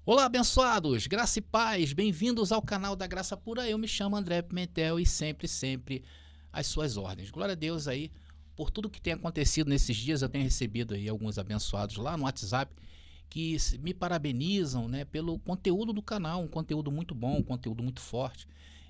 Olá, abençoados, graça e paz, bem-vindos ao canal da Graça Pura. Eu me chamo André Pimentel e sempre às suas ordens. Glória a Deus aí por tudo que tem acontecido nesses dias. Eu tenho recebido aí alguns abençoados lá no WhatsApp que me parabenizam, né, pelo conteúdo do canal, um conteúdo muito bom, um conteúdo muito forte,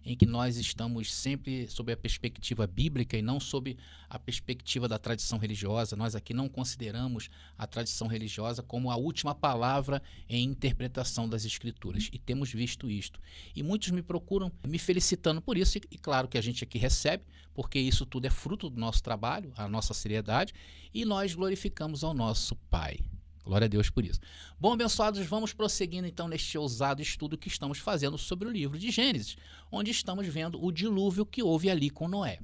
em que nós estamos sempre sob a perspectiva bíblica e não sob a perspectiva da tradição religiosa. Nós aqui não consideramos a tradição religiosa como a última palavra em interpretação das escrituras, e temos visto isto. E muitos me procuram me felicitando por isso, e claro que a gente aqui recebe, porque isso tudo é fruto do nosso trabalho, a nossa seriedade, e nós glorificamos ao nosso Pai. Glória a Deus por isso. Bom, abençoados, vamos prosseguindo então neste ousado estudo que estamos fazendo sobre o livro de Gênesis, onde estamos vendo o dilúvio que houve ali com Noé.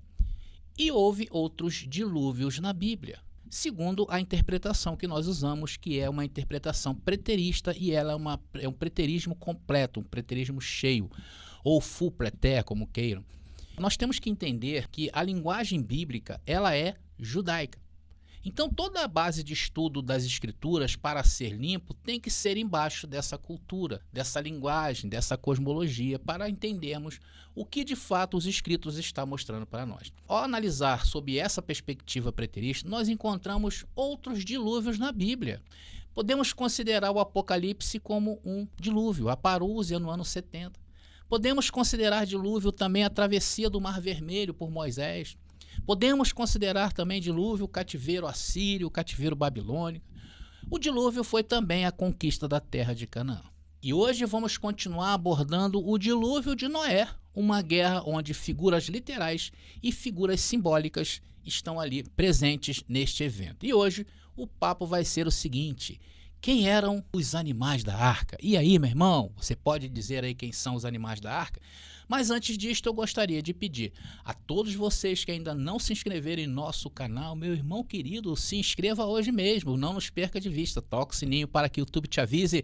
E houve outros dilúvios na Bíblia, segundo a interpretação que nós usamos, que é uma interpretação preterista, e ela é um preterismo completo, um preterismo cheio, ou full preter, como queiram. Nós temos que entender que a linguagem bíblica ela é judaica. Então, toda a base de estudo das escrituras, para ser limpo, tem que ser embaixo dessa cultura, dessa linguagem, dessa cosmologia, para entendermos o que de fato os escritos estão mostrando para nós. Ao analisar sob essa perspectiva preterista, nós encontramos outros dilúvios na Bíblia. Podemos considerar o Apocalipse como um dilúvio, a parúzia no ano 70. Podemos considerar dilúvio também a travessia do Mar Vermelho por Moisés. Podemos considerar também dilúvio o cativeiro assírio, o cativeiro babilônico. O dilúvio foi também a conquista da terra de Canaã. E hoje vamos continuar abordando o dilúvio de Noé, uma guerra onde figuras literais e figuras simbólicas estão ali presentes neste evento. E hoje o papo vai ser o seguinte: quem eram os animais da arca? E aí, meu irmão, você pode dizer aí quem são os animais da arca? Mas antes disto, eu gostaria de pedir a todos vocês que ainda não se inscreveram em nosso canal, meu irmão querido, se inscreva hoje mesmo, não nos perca de vista, toque o sininho para que o YouTube te avise.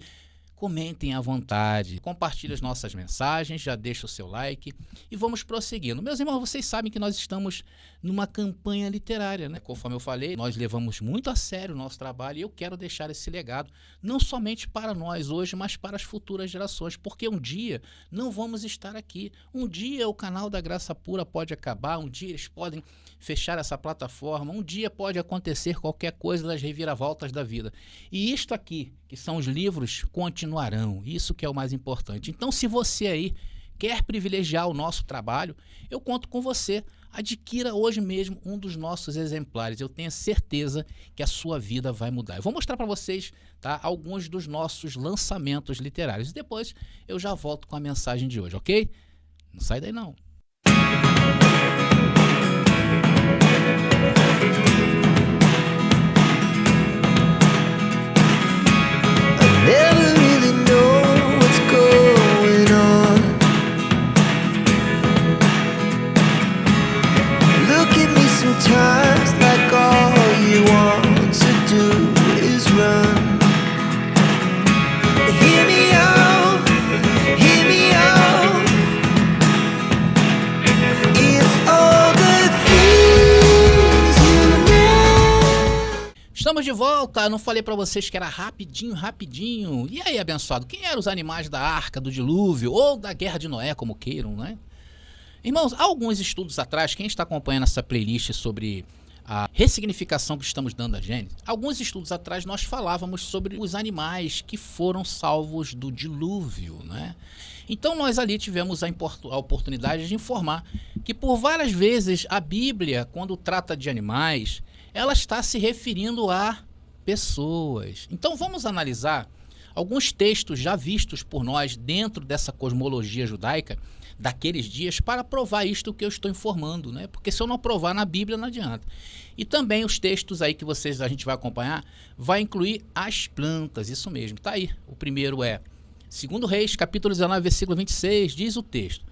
Comentem à vontade, compartilhe as nossas mensagens, já deixa o seu like e vamos prosseguindo. Meus irmãos, vocês sabem que nós estamos numa campanha literária, né? Conforme eu falei, nós levamos muito a sério o nosso trabalho e eu quero deixar esse legado não somente para nós hoje, mas para as futuras gerações, porque um dia não vamos estar aqui. Um dia o canal da Graça Pura pode acabar, um dia eles podem fechar essa plataforma, um dia pode acontecer qualquer coisa das reviravoltas da vida. E isto aqui, que são os livros, continuarão. Isso que é o mais importante. Então, se você aí quer privilegiar o nosso trabalho, eu conto com você. Adquira hoje mesmo um dos nossos exemplares. Eu tenho certeza que a sua vida vai mudar. Eu vou mostrar para vocês, tá, alguns dos nossos lançamentos literários. E depois eu já volto com a mensagem de hoje, ok? Não sai daí não. Never really know what's going on. Look at me sometimes like all you want to do is run. Hear me out, hear me out. It's all the things you know. Estamos de volta, eu não falei para vocês que era rapidinho. E aí, abençoado, quem eram os animais da arca, do dilúvio ou da guerra de Noé, como queiram, né? Irmãos, há alguns estudos atrás, quem está acompanhando essa playlist sobre a ressignificação que estamos dando a Gênesis, alguns estudos atrás nós falávamos sobre os animais que foram salvos do dilúvio, né? Então nós ali tivemos a oportunidade de informar que por várias vezes a Bíblia, quando trata de animais, ela está se referindo a pessoas. Então vamos analisar alguns textos já vistos por nós dentro dessa cosmologia judaica daqueles dias para provar isto que eu estou informando, né? Porque se eu não provar na Bíblia não adianta. E também os textos aí que a gente vai acompanhar vai incluir as plantas, isso mesmo, tá aí. O primeiro é 2 Reis, capítulo 19, versículo 26, diz o texto: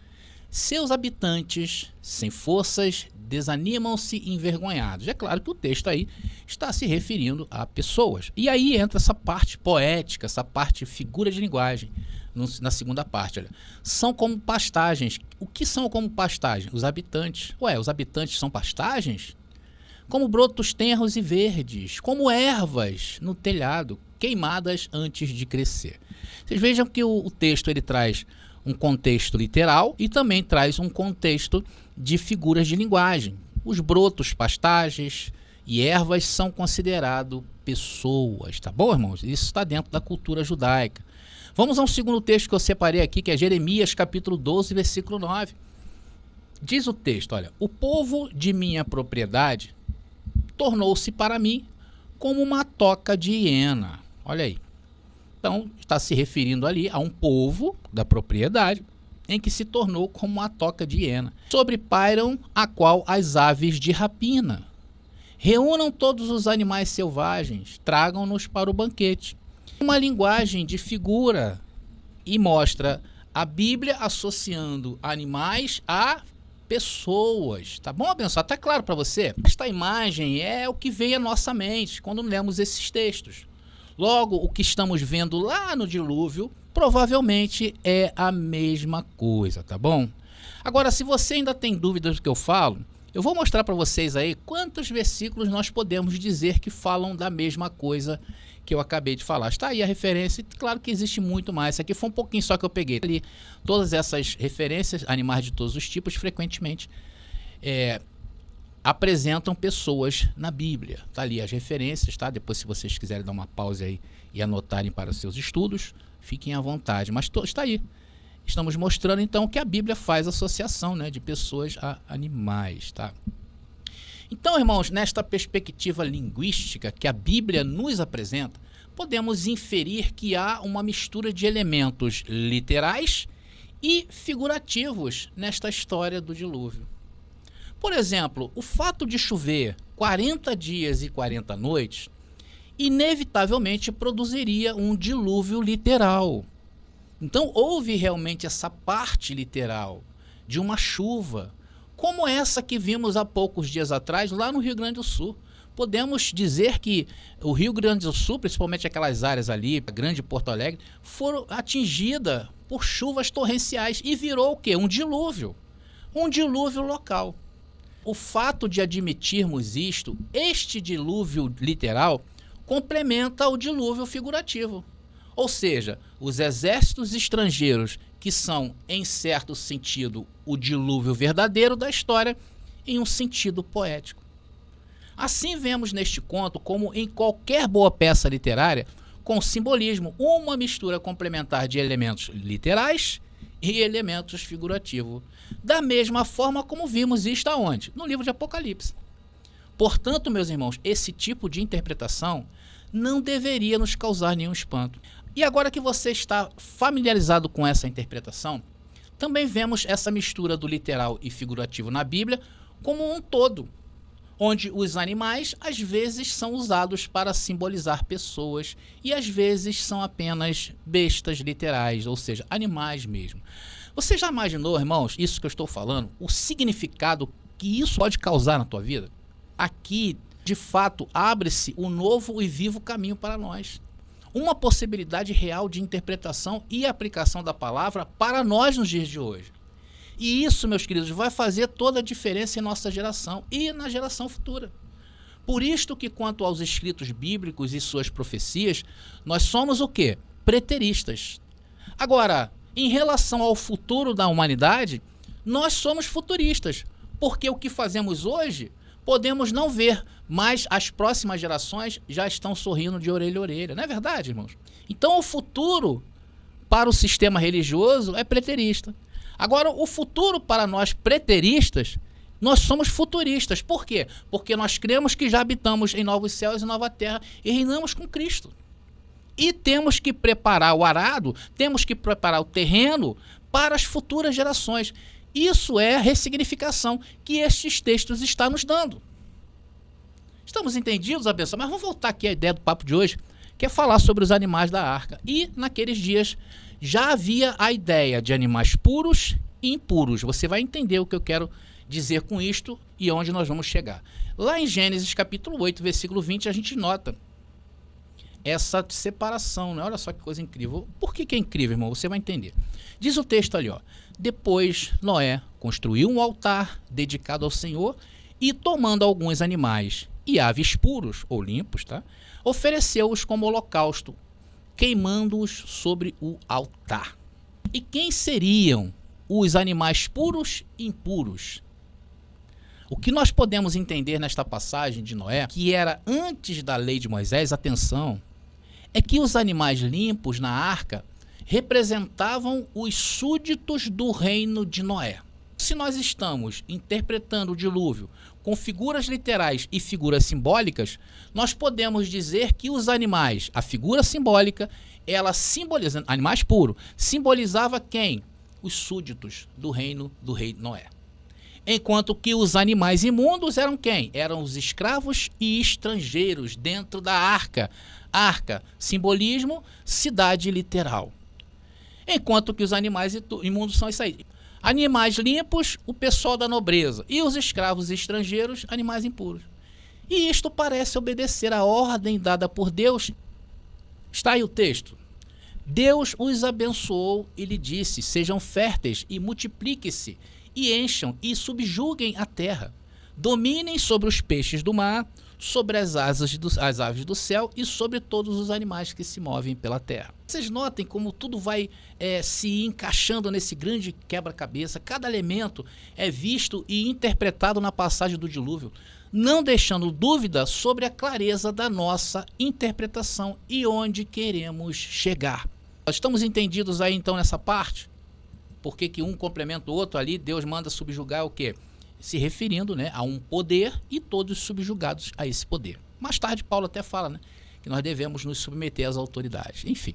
seus habitantes sem forças desanimam-se envergonhados. É claro que o texto aí está se referindo a pessoas. E aí entra essa parte poética, essa parte figura de linguagem. Na segunda parte, olha, são como pastagens. O que são como pastagens? Os habitantes. Ué, os habitantes são pastagens? Como brotos tenros e verdes, como ervas no telhado, queimadas antes de crescer. Vocês vejam que o texto ele traz um contexto literal e também traz um contexto de figuras de linguagem. Os brotos, pastagens e ervas são considerados pessoas, tá bom, irmãos? Isso está dentro da cultura judaica. Vamos a um segundo texto que eu separei aqui, que é Jeremias, capítulo 12, versículo 9. Diz o texto, olha, o povo de minha propriedade tornou-se para mim como uma toca de hiena. Olha aí. Então, está se referindo ali a um povo da propriedade em que se tornou como uma toca de hiena. Sobrepairam a qual as aves de rapina. Reúnam todos os animais selvagens, tragam-nos para o banquete. Uma linguagem de figura e mostra a Bíblia associando animais a pessoas. Tá bom, abençoado? Tá claro para você? Esta imagem é o que vem à nossa mente quando lemos esses textos. Logo, o que estamos vendo lá no dilúvio provavelmente é a mesma coisa, tá bom? Agora, se você ainda tem dúvidas do que eu falo, eu vou mostrar para vocês aí quantos versículos nós podemos dizer que falam da mesma coisa que eu acabei de falar. Está aí a referência, e claro que existe muito mais. Isso aqui foi um pouquinho só que eu peguei ali. Todas essas referências, animais de todos os tipos, frequentemente apresentam pessoas na Bíblia. Tá ali as referências, tá? Depois, se vocês quiserem dar uma pausa aí e anotarem para os seus estudos, fiquem à vontade. Mas está aí. Estamos mostrando então que a Bíblia faz associação, né, de pessoas a animais, tá? Então, irmãos, nesta perspectiva linguística que a Bíblia nos apresenta, podemos inferir que há uma mistura de elementos literais e figurativos nesta história do dilúvio. Por exemplo, o fato de chover 40 dias e 40 noites inevitavelmente produziria um dilúvio literal. Então houve realmente essa parte literal de uma chuva, como essa que vimos há poucos dias atrás lá no Rio Grande do Sul. Podemos dizer que o Rio Grande do Sul, principalmente aquelas áreas ali, a Grande Porto Alegre, foram atingidas por chuvas torrenciais e virou o quê? Um dilúvio local. O fato de admitirmos isto, este dilúvio literal, complementa o dilúvio figurativo. Ou seja, os exércitos estrangeiros, que são, em certo sentido, o dilúvio verdadeiro da história, em um sentido poético. Assim vemos neste conto, como em qualquer boa peça literária, com simbolismo, uma mistura complementar de elementos literais e elementos figurativos. Da mesma forma como vimos isto aonde? No livro de Apocalipse. Portanto, meus irmãos, esse tipo de interpretação não deveria nos causar nenhum espanto. E agora que você está familiarizado com essa interpretação, também vemos essa mistura do literal e figurativo na Bíblia como um todo, onde os animais às vezes são usados para simbolizar pessoas e às vezes são apenas bestas literais, ou seja, animais mesmo. Você já imaginou, irmãos, isso que eu estou falando, o significado que isso pode causar na tua vida? Aqui, de fato, abre-se um novo e vivo caminho para nós. Uma possibilidade real de interpretação e aplicação da palavra para nós nos dias de hoje. E isso, meus queridos, vai fazer toda a diferença em nossa geração e na geração futura. Por isto que, quanto aos escritos bíblicos e suas profecias, nós somos o quê? Preteristas. Agora, em relação ao futuro da humanidade, nós somos futuristas, porque o que fazemos hoje podemos não ver, mas as próximas gerações já estão sorrindo de orelha a orelha. Não é verdade, irmãos? Então o futuro para o sistema religioso é preterista. Agora, o futuro para nós preteristas, nós somos futuristas. Por quê? Porque nós cremos que já habitamos em novos céus e nova terra e reinamos com Cristo. E temos que preparar o arado, temos que preparar o terreno para as futuras gerações. Isso é a ressignificação que estes textos estão nos dando. Estamos entendidos, abençoados? Mas vamos voltar aqui à ideia do papo de hoje, que é falar sobre os animais da arca. E naqueles dias já havia a ideia de animais puros e impuros. Você vai entender o que eu quero dizer com isto e onde nós vamos chegar. Lá em Gênesis capítulo 8, versículo 20, a gente nota essa separação, né? Olha só que coisa incrível. Por que é incrível, irmão? Você vai entender. Diz o texto ali, ó. Depois Noé construiu um altar dedicado ao Senhor e, tomando alguns animais e aves puros ou limpos, tá? Ofereceu-os como holocausto queimando-os sobre o altar. E quem seriam os animais puros e impuros? O que nós podemos entender nesta passagem de Noé, que era antes da lei de Moisés, atenção, é que os animais limpos na arca representavam os súditos do reino de Noé. Se nós estamos interpretando o dilúvio com figuras literais e figuras simbólicas, nós podemos dizer que os animais, a figura simbólica, ela simboliza, animais puros, simbolizava quem? Os súditos do reino do rei Noé. Enquanto que os animais imundos eram quem? Eram os escravos e estrangeiros dentro da arca. Arca, simbolismo, cidade literal. Enquanto que os animais imundos são isso aí. Animais limpos, o pessoal da nobreza. E os escravos e estrangeiros, animais impuros. E isto parece obedecer à ordem dada por Deus. Está aí o texto. Deus os abençoou e lhe disse: sejam férteis e multipliquem-se, e encham e subjuguem a terra. Dominem sobre os peixes do mar, sobre as aves do céu e sobre todos os animais que se movem pela terra. Vocês notem como tudo vai se encaixando nesse grande quebra-cabeça. Cada elemento é visto e interpretado na passagem do dilúvio, não deixando dúvida sobre a clareza da nossa interpretação e onde queremos chegar. Nós estamos entendidos aí então nessa parte? Por que um complementa o outro ali? Deus manda subjugar o quê? Se referindo, né, a um poder e todos subjugados a esse poder. Mais tarde Paulo até fala, né, que nós devemos nos submeter às autoridades. Enfim.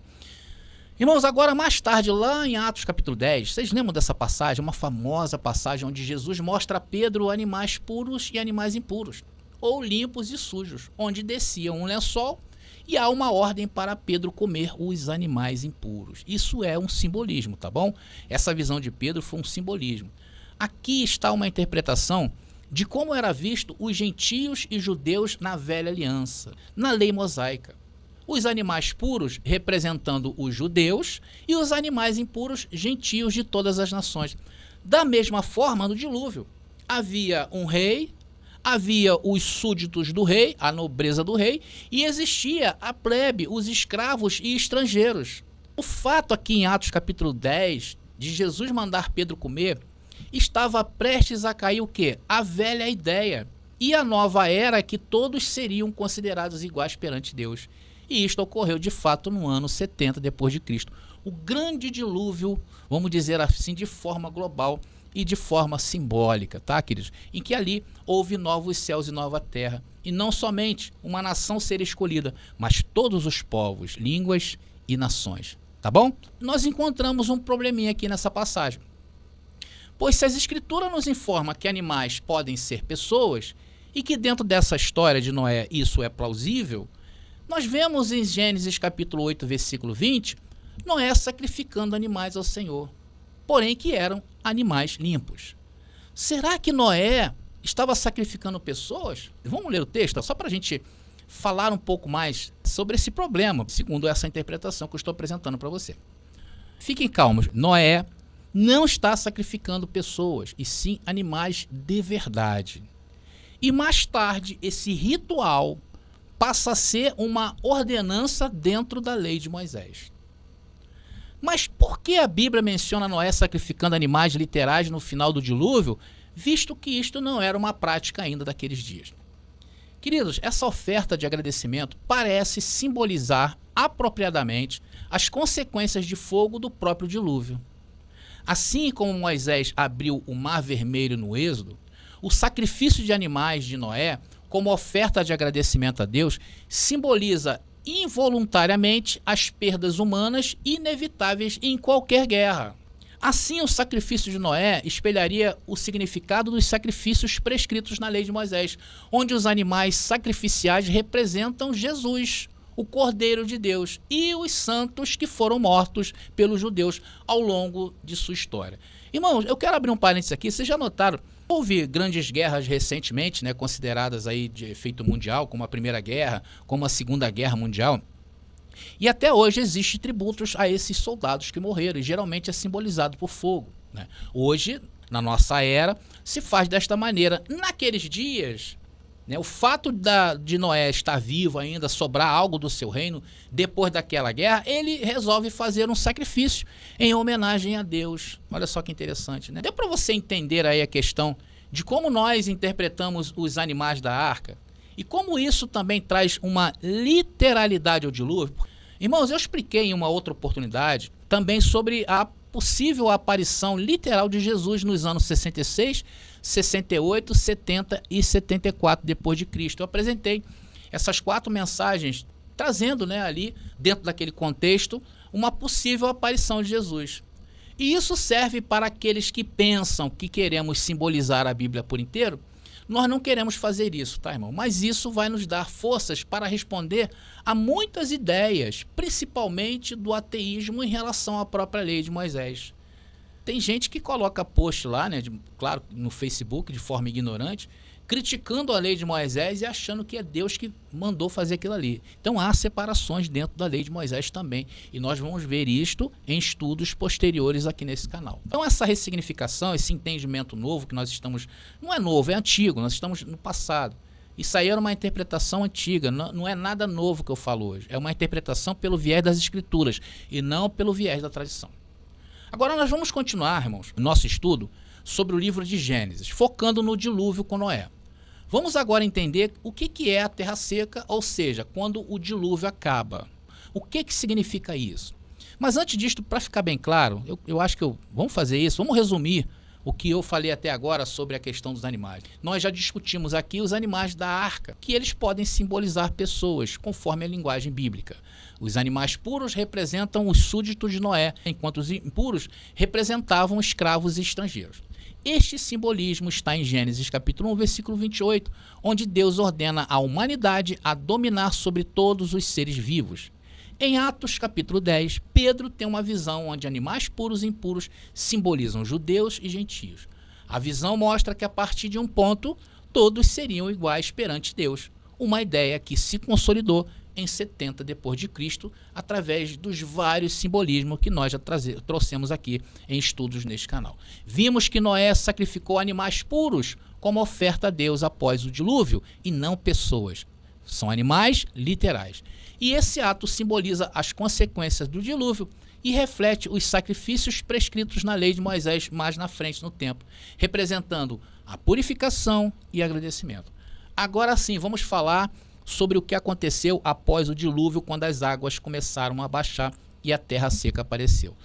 Irmãos, agora mais tarde, lá em Atos capítulo 10, vocês lembram dessa passagem? Uma famosa passagem onde Jesus mostra a Pedro animais puros e animais impuros, ou limpos e sujos, onde descia um lençol e há uma ordem para Pedro comer os animais impuros. Isso é um simbolismo, tá bom? Essa visão de Pedro foi um simbolismo. Aqui está uma interpretação de como era visto os gentios e judeus na velha aliança, na lei mosaica. Os animais puros representando os judeus e os animais impuros gentios de todas as nações. Da mesma forma, no dilúvio, havia um rei, havia os súditos do rei, a nobreza do rei, e existia a plebe, os escravos e estrangeiros. O fato aqui em Atos capítulo 10, de Jesus mandar Pedro comer, estava prestes a cair o quê? A velha ideia e a nova era que todos seriam considerados iguais perante Deus. E isto ocorreu de fato no ano 70 depois de Cristo. O grande dilúvio, vamos dizer assim, de forma global e de forma simbólica, tá, queridos? Em que ali houve novos céus e nova terra. E não somente uma nação ser escolhida, mas todos os povos, línguas e nações. Tá bom? Nós encontramos um probleminha aqui nessa passagem. Pois se as escrituras nos informam que animais podem ser pessoas, e que dentro dessa história de Noé isso é plausível, nós vemos em Gênesis capítulo 8, versículo 20, Noé sacrificando animais ao Senhor, porém que eram animais limpos. Será que Noé estava sacrificando pessoas? Vamos ler o texto, só para a gente falar um pouco mais sobre esse problema, segundo essa interpretação que eu estou apresentando para você. Fiquem calmos, Noé não está sacrificando pessoas, e sim animais de verdade. E mais tarde, esse ritual passa a ser uma ordenança dentro da lei de Moisés. Mas por que a Bíblia menciona Noé sacrificando animais literais no final do dilúvio, visto que isto não era uma prática ainda daqueles dias? Queridos, essa oferta de agradecimento parece simbolizar apropriadamente as consequências de fogo do próprio dilúvio. Assim como Moisés abriu o Mar Vermelho no Êxodo, o sacrifício de animais de Noé, como oferta de agradecimento a Deus, simboliza involuntariamente as perdas humanas inevitáveis em qualquer guerra. Assim, o sacrifício de Noé espelharia o significado dos sacrifícios prescritos na lei de Moisés, onde os animais sacrificiais representam Jesus, o Cordeiro de Deus, e os santos que foram mortos pelos judeus ao longo de sua história. Irmãos, eu quero abrir um parênteses aqui. Vocês já notaram, houve grandes guerras recentemente, né, consideradas aí de efeito mundial, como a Primeira Guerra, como a Segunda Guerra Mundial. E até hoje existem tributos a esses soldados que morreram, e geralmente é simbolizado por fogo, né? Hoje, na nossa era, se faz desta maneira. Naqueles dias, né? O fato de Noé estar vivo ainda, sobrar algo do seu reino, depois daquela guerra, ele resolve fazer um sacrifício em homenagem a Deus. Olha só que interessante, né? Deu para você entender aí a questão de como nós interpretamos os animais da arca e como isso também traz uma literalidade ao dilúvio. Irmãos, eu expliquei em uma outra oportunidade também sobre a possível aparição literal de Jesus nos anos 66, 68, 70 e 74 depois de Cristo. Eu apresentei essas 4 mensagens trazendo, né, ali dentro daquele contexto uma possível aparição de Jesus. E isso serve para aqueles que pensam que queremos simbolizar a Bíblia por inteiro. Nós não queremos fazer isso, tá, irmão? Mas isso vai nos dar forças para responder a muitas ideias, principalmente do ateísmo em relação à própria lei de Moisés. Tem gente que coloca post lá, né, claro, no Facebook, de forma ignorante, criticando a lei de Moisés e achando que é Deus que mandou fazer aquilo ali. Então há separações dentro da lei de Moisés também. E nós vamos ver isto em estudos posteriores aqui nesse canal. Então essa ressignificação, esse entendimento novo que nós estamos... Não é novo, é antigo, nós estamos no passado. Isso aí era uma interpretação antiga, não é nada novo que eu falo hoje. É uma interpretação pelo viés das escrituras e não pelo viés da tradição. Agora nós vamos continuar, irmãos, nosso estudo sobre o livro de Gênesis, focando no dilúvio com Noé. Vamos agora entender o que é a terra seca, ou seja, quando o dilúvio acaba. O que significa isso? Mas antes disso, para ficar bem claro, eu acho que vamos fazer isso, vamos resumir o que eu falei até agora sobre a questão dos animais. Nós já discutimos aqui os animais da arca, que eles podem simbolizar pessoas, conforme a linguagem bíblica. Os animais puros representam os súditos de Noé, enquanto os impuros representavam escravos e estrangeiros. Este simbolismo está em Gênesis capítulo 1, versículo 28, onde Deus ordena à humanidade a dominar sobre todos os seres vivos. Em Atos capítulo 10, Pedro tem uma visão onde animais puros e impuros simbolizam judeus e gentios. A visão mostra que a partir de um ponto, todos seriam iguais perante Deus. Uma ideia que se consolidou em 70 depois de Cristo, através dos vários simbolismos que nós já trouxemos aqui em estudos neste canal. Vimos que Noé sacrificou animais puros como oferta a Deus após o dilúvio, e não pessoas. São animais literais. E esse ato simboliza as consequências do dilúvio e reflete os sacrifícios prescritos na lei de Moisés mais na frente no tempo, representando a purificação e agradecimento. Agora sim, vamos falar sobre o que aconteceu após o dilúvio, quando as águas começaram a baixar e a terra seca apareceu.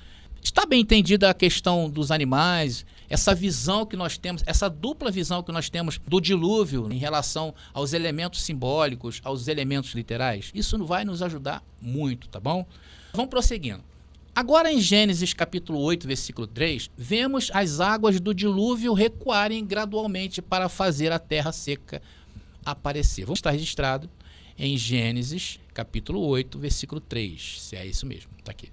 Está bem entendida a questão dos animais, essa visão que nós temos, essa dupla visão que nós temos do dilúvio em relação aos elementos simbólicos, aos elementos literais? Isso vai nos ajudar muito, tá bom? Vamos prosseguindo. Agora em Gênesis capítulo 8, versículo 3, vemos as águas do dilúvio recuarem gradualmente para fazer a terra seca aparecer. Vamos estar registrado em Gênesis capítulo 8, versículo 3, se é isso mesmo, está aqui.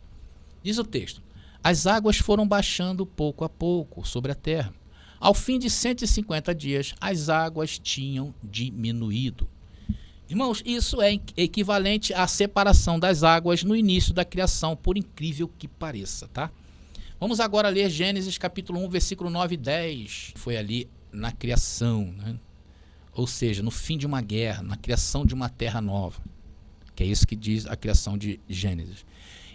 Diz o texto: as águas foram baixando pouco a pouco sobre a terra. Ao fim de 150 dias, as águas tinham diminuído. Irmãos, isso é equivalente à separação das águas no início da criação, por incrível que pareça, tá? Vamos agora ler Gênesis capítulo 1, versículo 9 e 10. Foi ali na criação, né? Ou seja, no fim de uma guerra, na criação de uma terra nova, que é isso que diz a criação de Gênesis.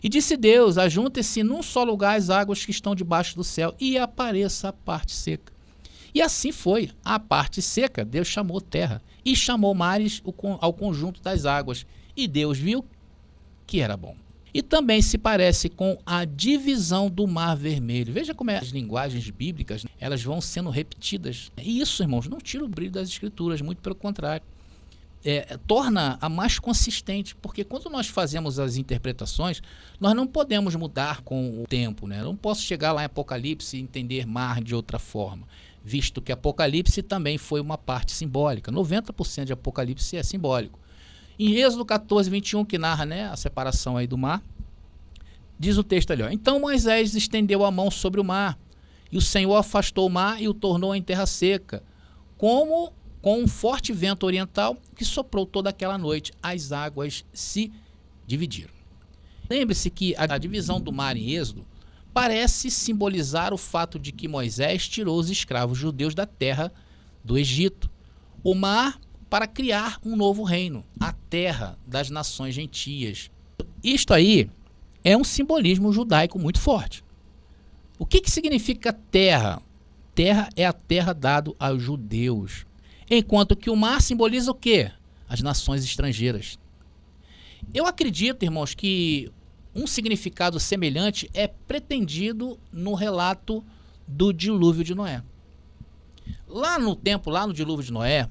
E disse Deus: ajuntem-se num só lugar as águas que estão debaixo do céu, e apareça a parte seca. E assim foi. A parte seca Deus chamou terra, e chamou mares ao conjunto das águas. E Deus viu que era bom. E também se parece com a divisão do Mar Vermelho. Veja como as linguagens bíblicas, elas vão sendo repetidas. E isso, irmãos, não tira o brilho das escrituras, muito pelo contrário. Torna-a mais consistente, porque quando nós fazemos as interpretações, nós não podemos mudar com o tempo, né? Eu não posso chegar lá em Apocalipse e entender mar de outra forma, visto que Apocalipse também foi uma parte simbólica. 90% de Apocalipse é simbólico. Em Êxodo 14, 21, que narra, né, a separação aí do mar, diz o texto ali, ó: então Moisés estendeu a mão sobre o mar, e o Senhor afastou o mar e o tornou em terra seca, como com um forte vento oriental que soprou toda aquela noite. As águas se dividiram. Lembre-se que a divisão do mar em Êxodo parece simbolizar o fato de que Moisés tirou os escravos judeus da terra do Egito. O mar para criar um novo reino, a terra das nações gentias. Isto aí é um simbolismo judaico muito forte. O que significa terra? Terra é a terra dada aos judeus, enquanto que o mar simboliza o quê? As nações estrangeiras. Eu acredito, irmãos, que um significado semelhante é pretendido no relato do dilúvio de Noé. Lá no dilúvio de Noé,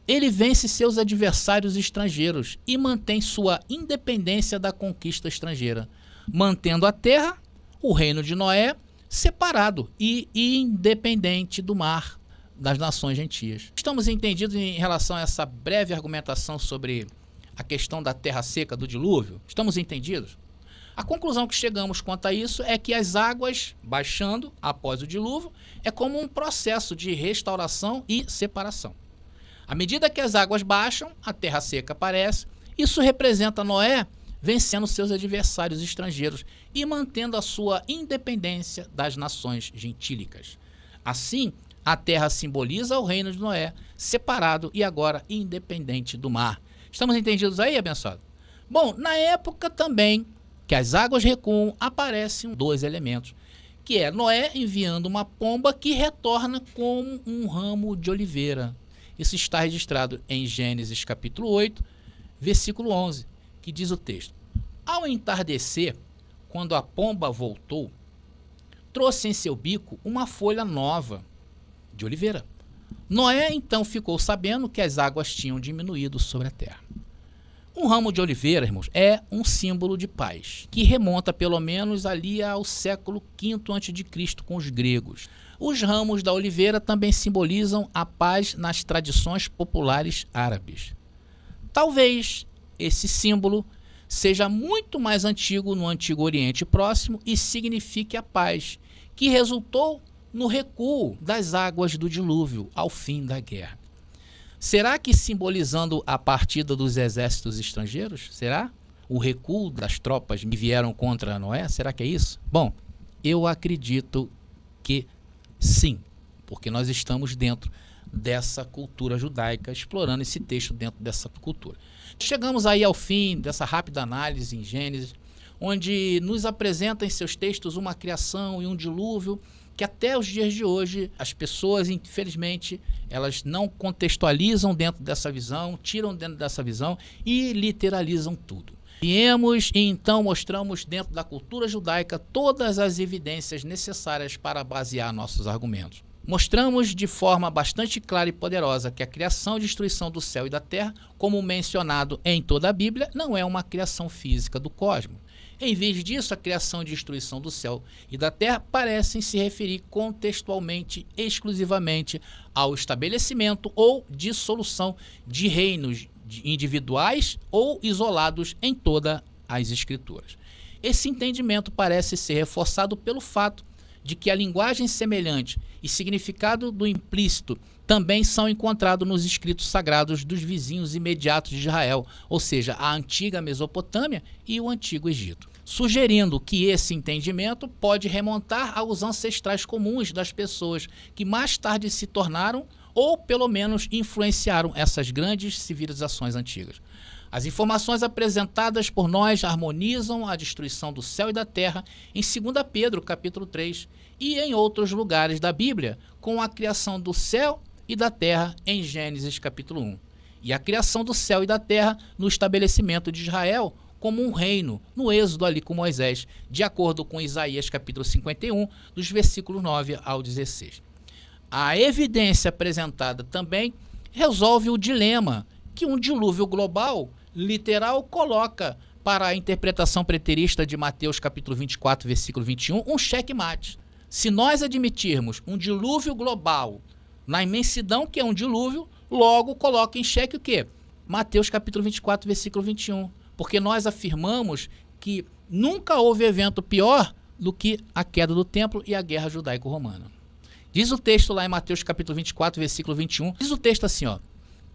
ele vence seus adversários estrangeiros e mantém sua independência da conquista estrangeira, mantendo a terra, o reino de Noé, separado e independente do mar, das nações gentias. Estamos entendidos em relação a essa breve argumentação sobre a questão da terra seca do dilúvio? Estamos entendidos? A conclusão que chegamos quanto a isso é que as águas baixando após o dilúvio é como um processo de restauração e separação. À medida que as águas baixam, a terra seca aparece. Isso representa Noé vencendo seus adversários estrangeiros e mantendo a sua independência das nações gentílicas. Assim, a terra simboliza o reino de Noé, separado e agora independente do mar. Estamos entendidos aí, abençoado? Bom, na época também que as águas recuam, aparecem dois elementos, que é Noé enviando uma pomba que retorna com um ramo de oliveira. Isso está registrado em Gênesis capítulo 8, versículo 11, que diz o texto: ao entardecer, quando a pomba voltou, trouxe em seu bico uma folha nova de oliveira. Noé então ficou sabendo que as águas tinham diminuído sobre a terra. Um ramo de oliveira, irmãos, é um símbolo de paz, que remonta pelo menos ali ao século V a.C. com os gregos. Os ramos da oliveira também simbolizam a paz nas tradições populares árabes. Talvez esse símbolo seja muito mais antigo no Antigo Oriente Próximo e signifique a paz, que resultou no recuo das águas do dilúvio ao fim da guerra. Será que simbolizando a partida dos exércitos estrangeiros? Será? O recuo das tropas que vieram contra Noé? Será que é isso? Bom, eu acredito que sim, porque nós estamos dentro dessa cultura judaica, explorando esse texto dentro dessa cultura. Chegamos aí ao fim dessa rápida análise em Gênesis, onde nos apresenta em seus textos uma criação e um dilúvio que até os dias de hoje as pessoas, infelizmente, elas não contextualizam dentro dessa visão, tiram dentro dessa visão e literalizam tudo. Viemos e então mostramos dentro da cultura judaica todas as evidências necessárias para basear nossos argumentos. Mostramos de forma bastante clara e poderosa que a criação e destruição do céu e da terra, como mencionado em toda a Bíblia, não é uma criação física do cosmos. Em vez disso, a criação e destruição do céu e da terra parecem se referir contextualmente, exclusivamente ao estabelecimento ou dissolução de reinos individuais ou isolados em todas as Escrituras. Esse entendimento parece ser reforçado pelo fato de que a linguagem semelhante e significado do implícito também são encontrados nos escritos sagrados dos vizinhos imediatos de Israel, ou seja, a antiga Mesopotâmia e o antigo Egito, sugerindo que esse entendimento pode remontar aos ancestrais comuns das pessoas que mais tarde se tornaram ou pelo menos influenciaram essas grandes civilizações antigas. As informações apresentadas por nós harmonizam a destruição do céu e da terra em 2 Pedro, capítulo 3, e em outros lugares da Bíblia, com a criação do céu e da terra em Gênesis, capítulo 1, e a criação do céu e da terra no estabelecimento de Israel como um reino, no êxodo ali com Moisés, de acordo com Isaías, capítulo 51, dos versículos 9 ao 16. A evidência apresentada também resolve o dilema que um dilúvio global literal coloca para a interpretação preterista de Mateus capítulo 24, versículo 21, um checkmate. Se nós admitirmos um dilúvio global na imensidão que é um dilúvio, logo coloca em xeque o quê? Mateus capítulo 24, versículo 21. Porque nós afirmamos que nunca houve evento pior do que a queda do templo e a guerra judaico-romana. Diz o texto lá em Mateus capítulo 24, versículo 21, diz o texto assim, ó: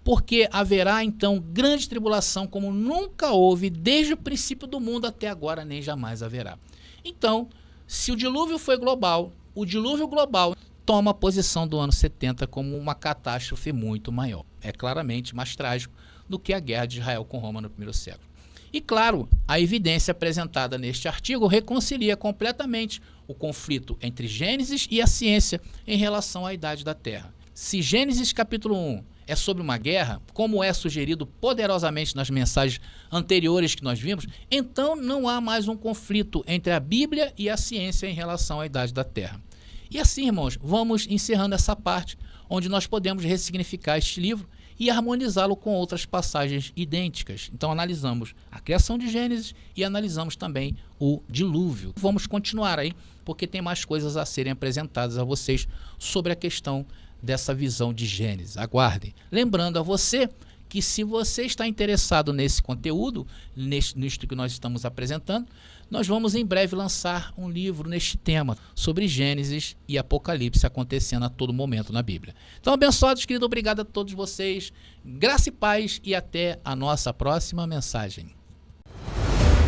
porque haverá então grande tribulação como nunca houve desde o princípio do mundo até agora, nem jamais haverá. Então, se o dilúvio foi global, o dilúvio global toma a posição do ano 70 como uma catástrofe muito maior. é claramente mais trágico do que a guerra de Israel com Roma no primeiro século. E claro, a evidência apresentada neste artigo reconcilia completamente o conflito entre Gênesis e a ciência em relação à idade da Terra. Se Gênesis capítulo 1 é sobre uma guerra, como é sugerido poderosamente nas mensagens anteriores que nós vimos, então não há mais um conflito entre a Bíblia e a ciência em relação à idade da Terra. E assim, irmãos, vamos encerrando essa parte onde nós podemos ressignificar este livro e harmonizá-lo com outras passagens idênticas. Então analisamos a criação de Gênesis e analisamos também o dilúvio. Vamos continuar aí, porque tem mais coisas a serem apresentadas a vocês sobre a questão dessa visão de Gênesis. Aguardem. Lembrando a você que se você está interessado nesse conteúdo, nisto que nós estamos apresentando, nós vamos em breve lançar um livro neste tema, sobre Gênesis e Apocalipse acontecendo a todo momento na Bíblia. Então, abençoados, querido, obrigado a todos vocês, graça e paz e até a nossa próxima mensagem.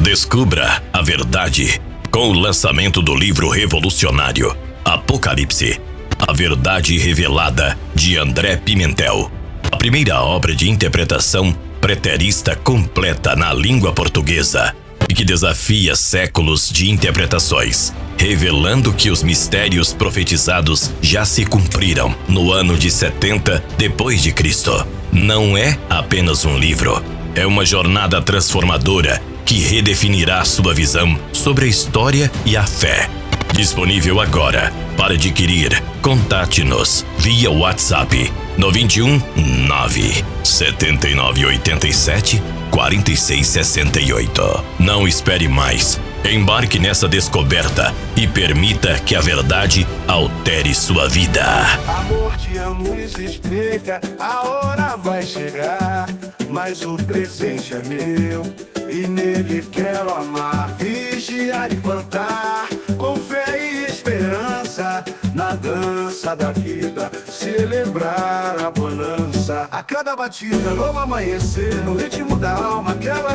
Descubra a verdade com o lançamento do livro revolucionário Apocalipse, a verdade revelada, de André Pimentel. A primeira obra de interpretação preterista completa na língua portuguesa e que desafia séculos de interpretações, revelando que os mistérios profetizados já se cumpriram no ano de 70 depois de Cristo. Não é apenas um livro, é uma jornada transformadora que redefinirá sua visão sobre a história e a fé. Disponível agora. Para adquirir, contate-nos via WhatsApp no 21 9 79 87 46 68. Não espere mais. Embarque nessa descoberta e permita que a verdade altere sua vida. Amor, te amo e se explica, a hora vai chegar, mas o presente é meu e nele quero amar, vigiar e plantar, com fé e esperança, na dança da vida, celebrar a bonança. A cada batida, novo amanhecer, no ritmo da alma, quero